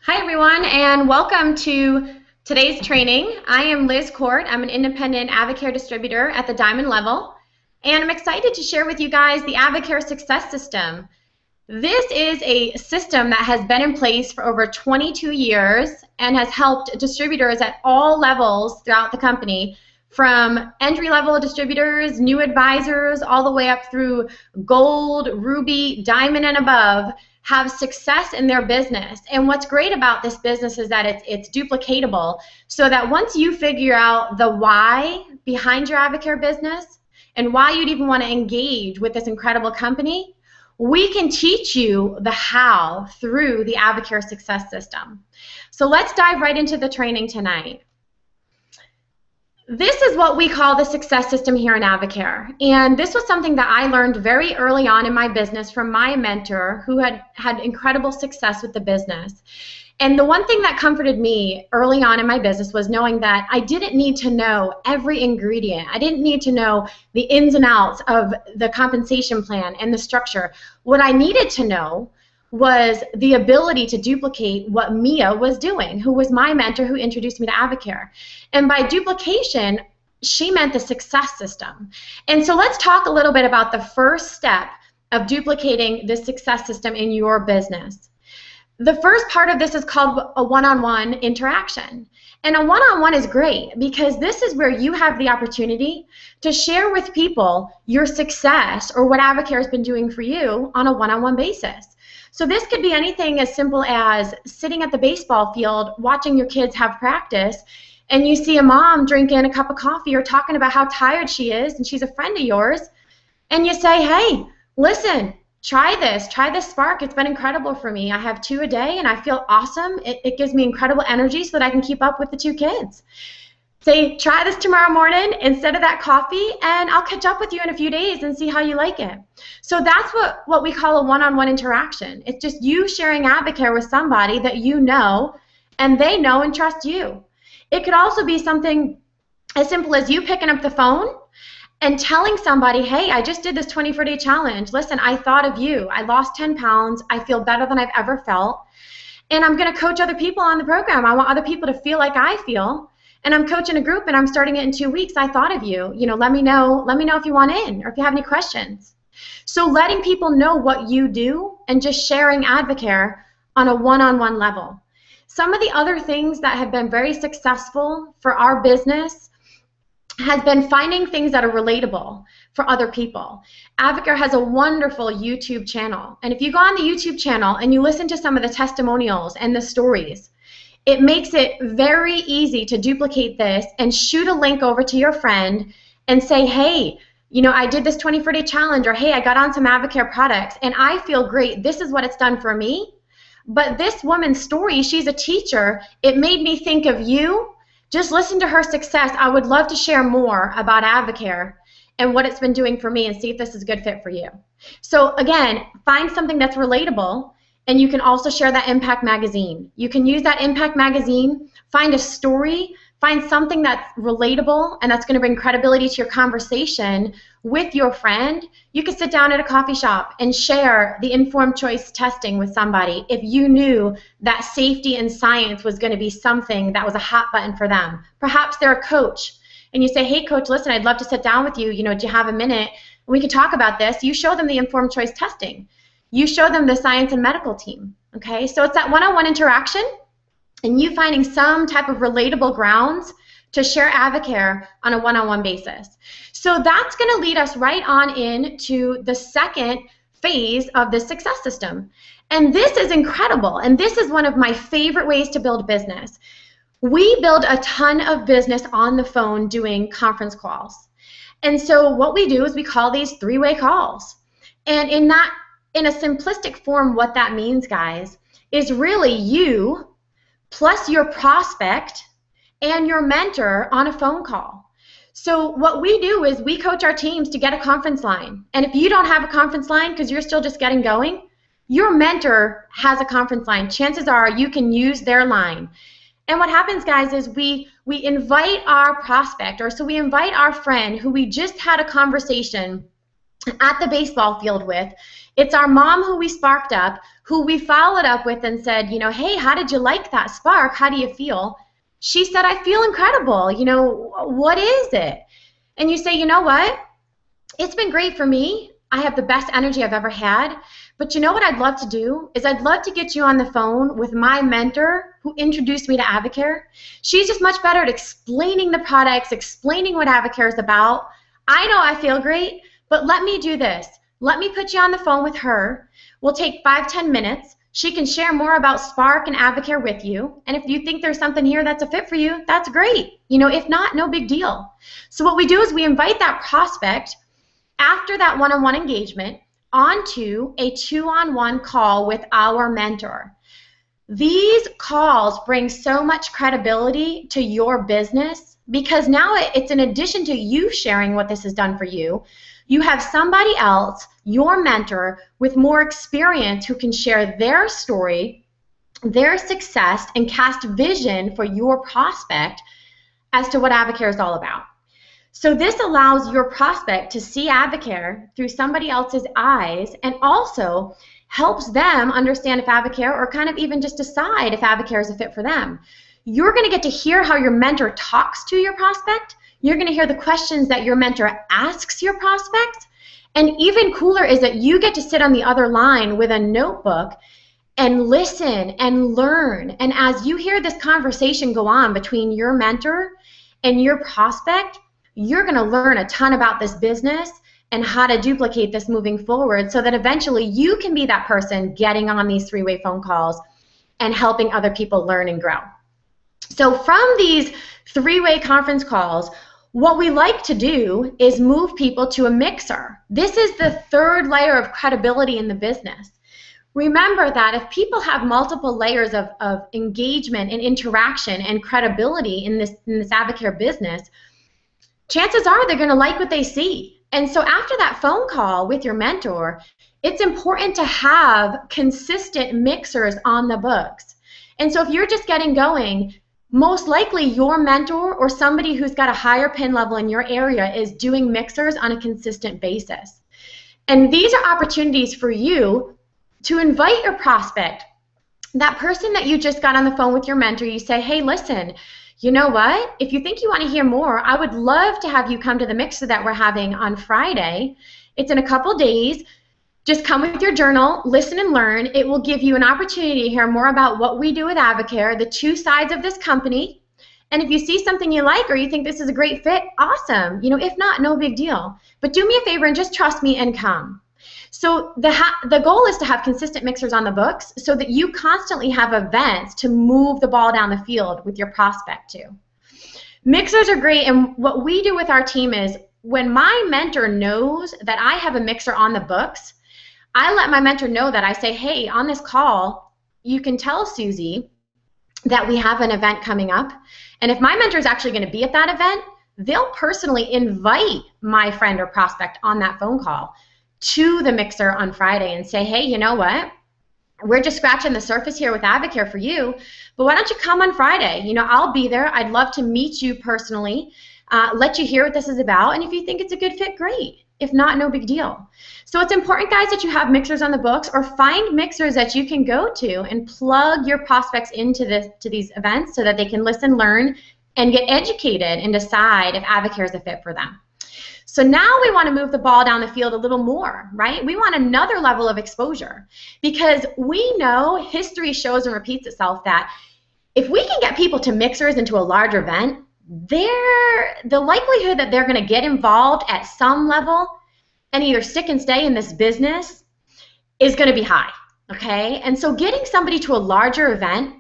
Hi everyone, and welcome to today's training. I am Liz Cort. I'm an independent Advocare distributor at the Diamond level, and I'm excited to share with you guys the Advocare Success System. This is a system that has been in place for over 22 years and has helped distributors at all levels throughout the company, from entry-level distributors, new advisors, all the way up through gold, ruby, diamond, and above, have success in their business. And what's great about this business is that it's duplicatable, so that once you figure out the why behind your Advocare business and why you'd even want to engage with this incredible company, we can teach you the how through the Advocare Success System. So let's dive right into the training tonight. This is what we call the success system here in Advocare, and this was something that I learned very early on in my business from my mentor who had incredible success with the business. And the one thing that comforted me early on in my business was knowing that I didn't need to know every ingredient. I didn't need to know the ins and outs of the compensation plan and the structure. What I needed to know was the ability to duplicate what Mia was doing, who was my mentor who introduced me to Advocare. And by duplication, she meant the success system. And so let's talk a little bit about the first step of duplicating the success system in your business. The first part of this is called a one-on-one interaction. And a one-on-one is great because this is where you have the opportunity to share with people your success or what Advocare has been doing for you on a one-on-one basis. So this could be anything as simple as sitting at the baseball field watching your kids have practice, and you see a mom drinking a cup of coffee or talking about how tired she is and she's a friend of yours, and you say, hey, listen, try this Spark. It's been incredible for me. I have 2 a day and I feel awesome. It gives me incredible energy so that I can keep up with the 2 kids. Say, try this tomorrow morning instead of that coffee, and I'll catch up with you in a few days and see how you like it. So that's what we call a one-on-one interaction. It's just you sharing Advocare with somebody that you know and they know and trust you. It could also be something as simple as you picking up the phone and telling somebody, hey, I just did this 24-day challenge. Listen, I thought of you. I lost 10 pounds. I feel better than I've ever felt. And I'm going to coach other people on the program. I want other people to feel like I feel. And I'm coaching a group and I'm starting it in 2 weeks. I thought of you. You know, let me know if you want in or if you have any questions. So letting people know what you do and just sharing Advocare on a one-on-one level. Some of the other things that have been very successful for our business has been finding things that are relatable for other people. Advocare has a wonderful YouTube channel. And if you go on the YouTube channel and you listen to some of the testimonials and the stories, it makes it very easy to duplicate this and shoot a link over to your friend and say, hey, you know, I did this 24-day challenge, or hey, I got on some Advocare products and I feel great. This is what it's done for me. But this woman's story, she's a teacher. It made me think of you. Just listen to her success. I would love to share more about Advocare and what it's been doing for me and see if this is a good fit for you. So again, find something that's relatable. And you can also share that Impact Magazine. You can use that Impact Magazine, find a story, find something that's relatable and that's going to bring credibility to your conversation with your friend. You could sit down at a coffee shop and share the informed choice testing with somebody if you knew that safety and science was going to be something that was a hot button for them. Perhaps they're a coach and you say, hey coach, listen, I'd love to sit down with you. You know, do you have a minute? We can talk about this. You show them the informed choice testing. You show them the science and medical team, okay? So it's that one-on-one interaction and you finding some type of relatable grounds to share Advocare on a one-on-one basis. So that's going to lead us right on into the second phase of the success system. And this is incredible, and this is one of my favorite ways to build business. We build a ton of business on the phone doing conference calls. And so what we do is we call these three-way calls. And in a simplistic form, what that means, guys, is really you plus your prospect and your mentor on a phone call. So what we do is we coach our teams to get a conference line. And if you don't have a conference line because you're still just getting going, your mentor has a conference line. Chances are you can use their line. And what happens, guys, is we invite our prospect, or so we invite our friend who we just had a conversation at the baseball field with It's our mom who we sparked up, who we followed up with and said, you know, hey, how did you like that spark? How do you feel? She said, I feel incredible. You know, what is it? And you say, you know what? It's been great for me. I have the best energy I've ever had. But you know what I'd love to do is I'd love to get you on the phone with my mentor who introduced me to Advocare. She's just much better at explaining the products, explaining what Advocare is about. I know I feel great, but let me do this. Let me put you on the phone with her. We'll take 5-10 minutes. She can share more about Spark and Advocare with you. And if you think there's something here that's a fit for you, that's great. You know, if not, no big deal. So what we do is we invite that prospect after that one-on-one engagement onto a 2-on-1 call with our mentor. These calls bring so much credibility to your business because now it's in addition to you sharing what this has done for you, you have somebody else, your mentor, with more experience who can share their story, their success, and cast vision for your prospect as to what Advocare is all about. So this allows your prospect to see Advocare through somebody else's eyes and also helps them understand if Advocare, or kind of even just decide if Advocare is a fit for them. You're going to get to hear how your mentor talks to your prospect. You're going to hear the questions that your mentor asks your prospect. And even cooler is that you get to sit on the other line with a notebook and listen and learn. And as you hear this conversation go on between your mentor and your prospect, you're going to learn a ton about this business and how to duplicate this moving forward so that eventually you can be that person getting on these 3-way phone calls and helping other people learn and grow. So from these 3-way conference calls, what we like to do is move people to a mixer. This is the third layer of credibility in the business. Remember that if people have multiple layers of engagement and interaction and credibility in this Advocare business, chances are they're going to like what they see. And so after that phone call with your mentor, it's important to have consistent mixers on the books. And so if you're just getting going, most likely your mentor or somebody who's got a higher pin level in your area is doing mixers on a consistent basis. And these are opportunities for you to invite your prospect, that person that you just got on the phone with your mentor. You say, hey, listen, you know what? If you think you want to hear more, I would love to have you come to the mixer that we're having on Friday. It's in a couple days. Just come with your journal, listen and learn. It will give you an opportunity to hear more about what we do with Advocare, the two sides of this company. And if you see something you like or you think this is a great fit, awesome. You know, if not, no big deal. But do me a favor and just trust me and come. So the goal is to have consistent mixers on the books so that you constantly have events to move the ball down the field with your prospect to. Mixers are great, and what we do with our team is when my mentor knows that I have a mixer on the books, I let my mentor know that. I say, hey, on this call, you can tell Susie that we have an event coming up, and if my mentor is actually going to be at that event, they'll personally invite my friend or prospect on that phone call to the mixer on Friday and say, hey, you know what? We're just scratching the surface here with Advocare for you, but why don't you come on Friday? You know, I'll be there. I'd love to meet you personally, let you hear what this is about, and if you think it's a good fit, great. If not, no big deal. So it's important, guys, that you have mixers on the books or find mixers that you can go to and plug your prospects into these events so that they can listen, learn, and get educated and decide if Advocare is a fit for them. So now we want to move the ball down the field a little more, right? We want another level of exposure because we know history shows and repeats itself that if we can get people to mixers into a larger event, the likelihood that they're going to get involved at some level and either stick and stay in this business is going to be high, okay? And so getting somebody to a larger event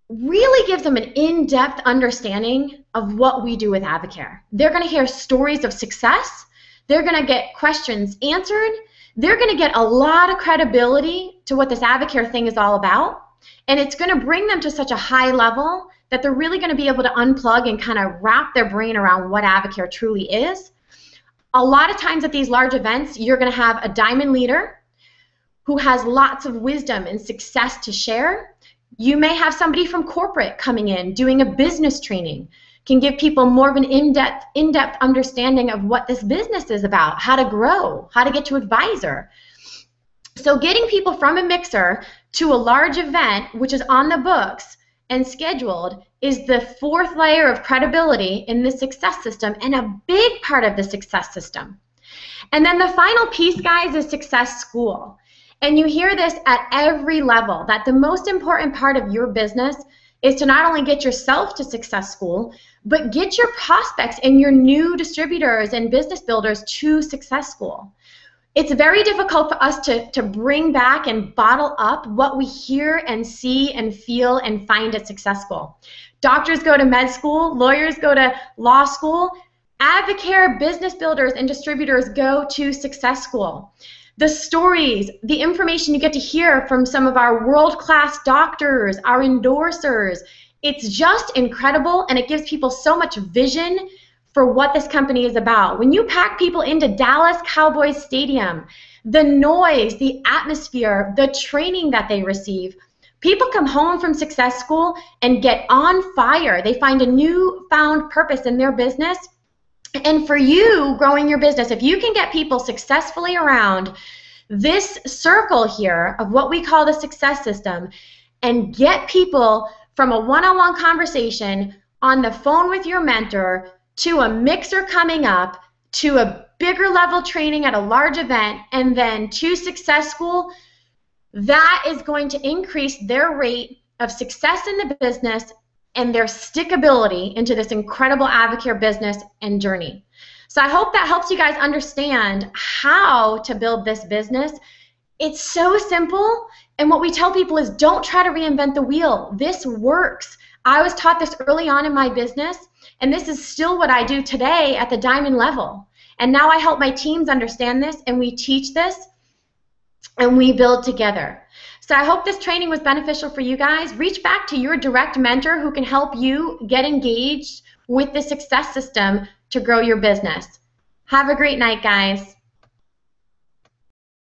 really gives them an in-depth understanding of what we do with Advocare. They're going to hear stories of success. They're going to get questions answered. They're going to get a lot of credibility to what this Advocare thing is all about, and it's going to bring them to such a high level that they're really going to be able to unplug and kind of wrap their brain around what Advocare truly is. A lot of times at these large events, you're going to have a diamond leader who has lots of wisdom and success to share. You may have somebody from corporate coming in doing a business training, can give people more of an in-depth understanding of what this business is about, how to grow, how to get to advisor. So getting people from a mixer to a large event, which is on the books and scheduled, is the fourth layer of credibility in the success system and a big part of the success system. And then the final piece, guys, is success school. And you hear this at every level, that the most important part of your business is to not only get yourself to success school, but get your prospects and your new distributors and business builders to success school. It's very difficult for us to bring back and bottle up what we hear and see and feel and find at success school. Doctors go to med school, lawyers go to law school, Advocare business builders and distributors go to success school. The stories, the information you get to hear from some of our world-class doctors, our endorsers, it's just incredible, and it gives people so much vision for what this company is about. When you pack people into Dallas Cowboys Stadium, the noise, the atmosphere, the training that they receive, people come home from success school and get on fire. They find a newfound purpose in their business. And for you growing your business, if you can get people successfully around this circle here of what we call the success system and get people from a one-on-one conversation on the phone with your mentor to a mixer coming up to a bigger level training at a large event and then to success school, that is going to increase their rate of success in the business and their stickability into this incredible Advocare business and journey. So I hope that helps you guys understand how to build this business. It's so simple, and what we tell people is don't try to reinvent the wheel. This works. I was taught this early on in my business, and this is still what I do today at the diamond level. And now I help my teams understand this, and we teach this, and we build together. So I hope this training was beneficial for you guys. Reach back to your direct mentor who can help you get engaged with the success system to grow your business. Have a great night, guys.